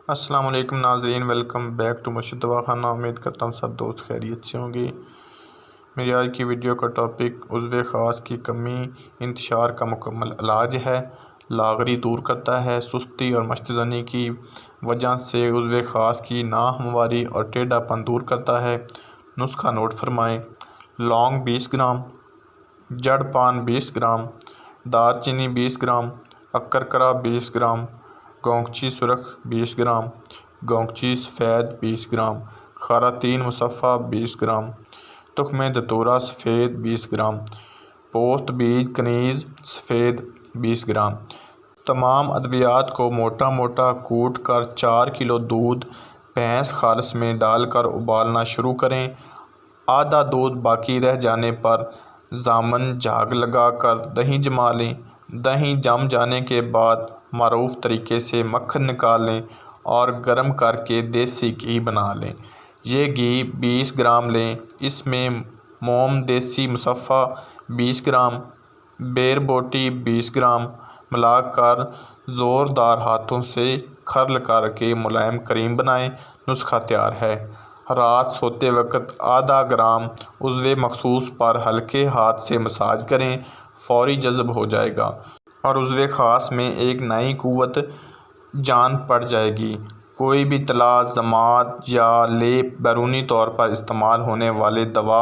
السلام علیکم ناظرین، ویلکم بیک ٹو مرشد دواخانہ۔ امید کرتا ہوں سب دوست خیریت سے ہوں گے۔ میری آج کی ویڈیو کا ٹاپک عضو خاص کی کمی انتشار کا مکمل علاج ہے۔ لاغری دور کرتا ہے۔ سستی اور مشت زنی کی وجہ سے عضو خاص کی ناہمواری اور ٹیڑھا پن دور کرتا ہے۔ نسخہ نوٹ فرمائیں۔ لونگ 20 گرام، جڑ پان 20 گرام، دار چینی 20 گرام، اکرکرا 20 گرام، گونگچی سرخ 20 گرام، گونگچی سفید 20 گرام، خاراتین مصفہ 20 گرام، تخم دتورہ سفید 20 گرام، پوست بیج کنیز سفید 20 گرام۔ تمام ادویات کو موٹا موٹا کوٹ کر 4 کلو دودھ بھینس خالص میں ڈال کر ابالنا شروع کریں۔ آدھا دودھ باقی رہ جانے پر ضامن جھاگ لگا کر دہی جما لیں۔ دہی جم جانے کے بعد معروف طریقے سے مکھن نکال لیں اور گرم کر کے دیسی گھی بنا لیں۔ یہ گھی 20 گرام لیں۔ اس میں موم دیسی مصفہ 20 گرام، بیر بوٹی 20 گرام ملا کر زوردار ہاتھوں سے کھرل کر کے ملائم کریم بنائیں۔ نسخہ تیار ہے۔ رات سوتے وقت آدھا گرام عضو مخصوص پر ہلکے ہاتھ سے مساج کریں، فوری جذب ہو جائے گا اور عضو خاص میں ایک نئی قوت جان پڑ جائے گی۔ کوئی بھی تلا، ضماد یا لیپ بیرونی طور پر استعمال ہونے والی دوا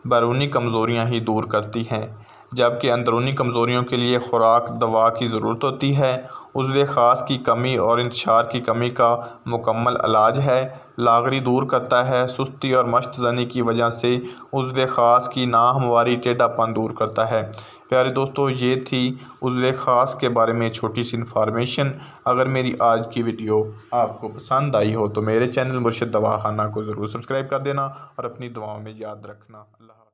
بیرونی کمزوریاں ہی دور کرتی ہے، جبکہ اندرونی کمزوریوں کے لیے خوراک دوا کی ضرورت ہوتی ہے۔ عضو خاص کی کمی اور انتشار کی کمی کا مکمل علاج ہے۔ لاغری دور کرتا ہے۔ سستی اور مشت زنی کی وجہ سے عضو خاص کی ناہمواری ٹیڑھا پن دور کرتا ہے۔ پیارے دوستو، یہ تھی عضو خاص کے بارے میں چھوٹی سی انفارمیشن۔ اگر میری آج کی ویڈیو آپ کو پسند آئی ہو تو میرے چینل مرشد دواخانہ کو ضرور سبسکرائب کر دینا اور اپنی دعاؤں میں یاد رکھنا۔ اللہ حافظ۔